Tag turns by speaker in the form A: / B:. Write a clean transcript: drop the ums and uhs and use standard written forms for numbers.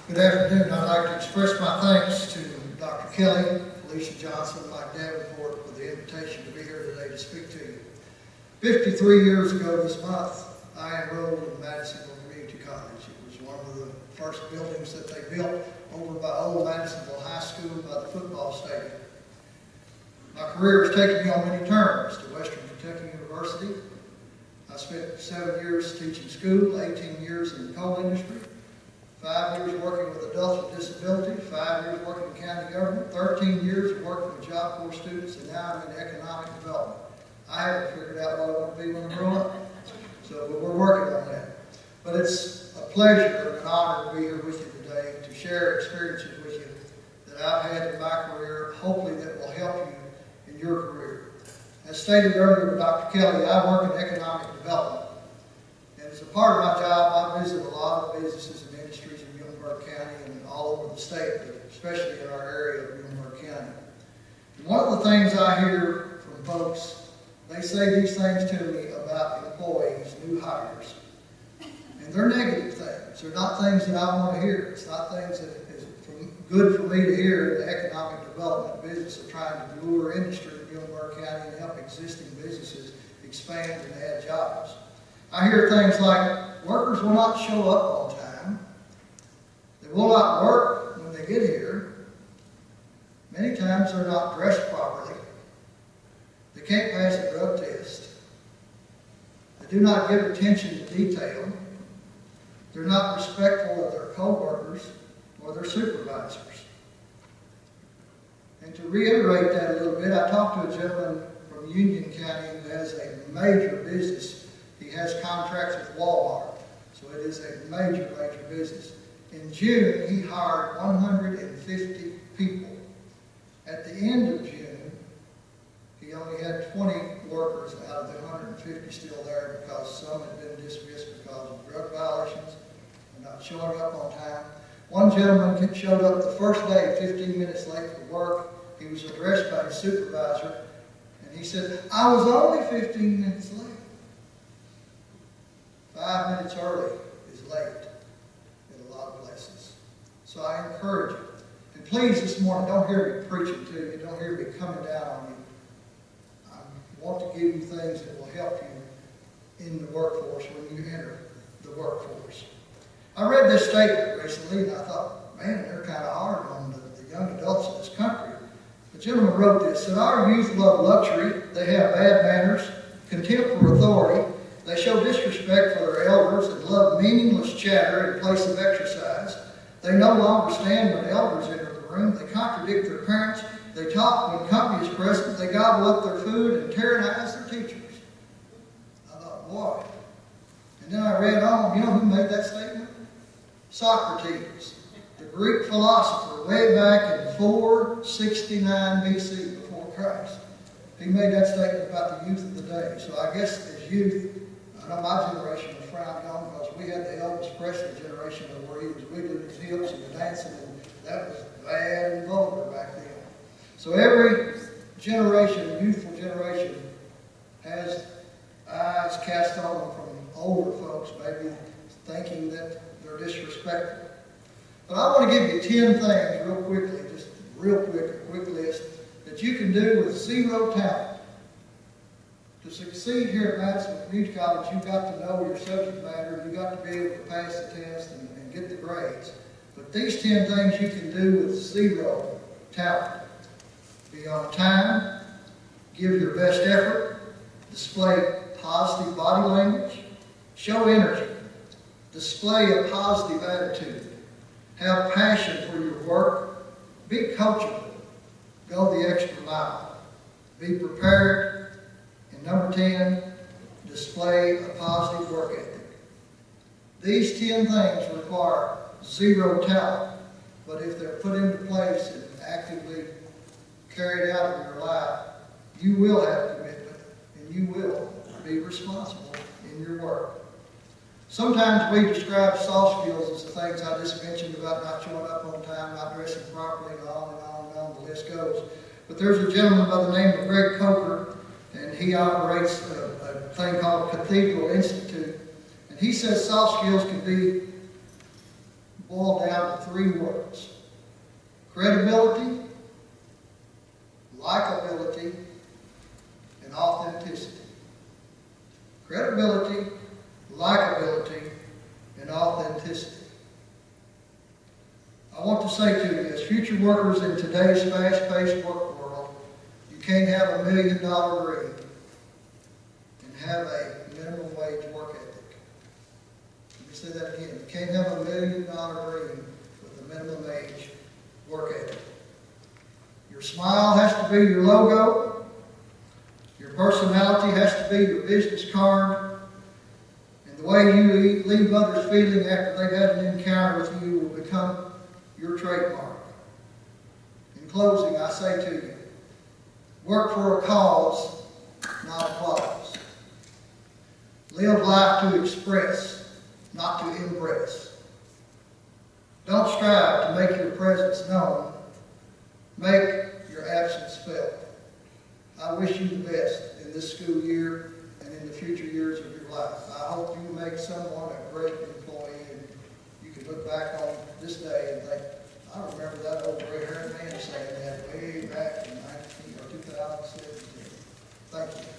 A: Good afternoon. I'd like to express my thanks to Dr. Kelly, Felicia Johnson, and Mike Davenport for the invitation to be here today to speak to you. 53 years ago this month, I enrolled in Madisonville Community College. It was one of the first buildings that they built over by old Madisonville High School by the football stadium. My career has taken me on many terms to Western Kentucky University. I spent 7 years teaching school, 18 years in the coal industry, 5 years working with adults with disabilities, 5 years working in county government, 13 years working with Job Corps students, and now I'm in economic development. I haven't figured out what I want to be when I grow up, but we're working on that. But it's a pleasure and an honor to be here with you today to share experiences with you that I've had in my career, hopefully that will help you in your career. As stated earlier with Dr. Kelly, I work in economic development. And as a part of my job, I visit a lot of businesses and industries in Muhlenberg County and all over the state, but especially in our area of Muhlenberg County. And one of the things I hear from folks, they say these things to me about employees, new hires. And they're negative things. They're not things that I want to hear. It's not things that is good for me to hear in the economic development business of trying to lure industry in Muhlenberg County and help existing businesses expand and add jobs. I hear things like workers will not show up on time. They will not work when they get here. Many times they're not dressed properly. They can't pass a drug test. They do not give attention to detail. They're not respectful of their co-workers or their supervisors. And to reiterate that a little bit, I talked to a gentleman from Union County who has a major business. He has contracts with Walmart, so it is a major, major business. In June, he hired 150 people. At the end of June, he only had 20 workers out of the 150 still there because some had been dismissed because of drug violations and not showing up on time. One gentleman showed up the first day 15 minutes late for work. He was addressed by his supervisor, and he said, "I was only 15 minutes late." 5 minutes early is late in a lot of places. So I encourage you. And please this morning, don't hear me preaching to you. Don't hear me coming down on you. I want to give you things that will help you in the workforce when you enter the workforce. I read this statement recently and I thought, man, they're kind of hard on the young adults in this country. The gentleman wrote this, that our youth love luxury, they have bad manners, contempt for authority, they show disrespect for their elders and love meaningless chatter in place of exercise. They no longer stand when elders enter the room, they contradict their parents, they talk when company is present, they gobble up their food and tyrannize their teachers. I thought, boy. And then I read on, you know who made that statement? Socrates, the Greek philosopher, way back in 469 BC before Christ. He made that statement about the youth of the day. So I guess as youth, I know my generation was frowned on because we had the Elvis Presley generation where he was wiggling his hips and dancing, and that was bad and vulgar back then. So every generation, youthful generation, has eyes cast on them from older folks, maybe thinking that they're disrespectful. But I want to give you 10 things real quickly, just real quick, a quick list, that you can do with zero talent. To succeed here at Madison Community College, you've got to know your subject matter, you've got to be able to pass the test and get the grades. But these 10 things you can do with zero talent. Be on time, give your best effort, display positive body language, show energy, display a positive attitude, have passion for your work, be coachable, go the extra mile, be prepared, and number 10, display a positive work ethic. These 10 things require zero talent, but if they're put into place and actively carried out in your life, you will have commitment and you will be responsible in your work. Sometimes we describe soft skills as the things I just mentioned about not showing up on time, not dressing properly, and on and on and on, the list goes. But there's a gentleman by the name of Greg Coker, and he operates a thing called Cathedral Institute. And he says soft skills can be boil down to 3 words: credibility, likability, and authenticity. Credibility, likability, and authenticity. I want to say to you, as future workers in today's fast-paced work world, you can't have a $1 million dream and have a minimum wage work ethic. Let me say that again. You can't have a $1 million dream with a minimum wage work ethic. Your smile has to be your logo. Your personality has to be your business card. And the way you leave others feeling after they've had an encounter with you will become your trademark. In closing, I say to you, work for a cause, not applause. Live life to express, not to impress. Don't strive to make your presence known. Make your absence felt. I wish you the best in this school year and in the future years of your life. I hope you make someone a great employee and you can look back on this day and think, I remember that old gray-haired man saying that way back in 2017. Thank you.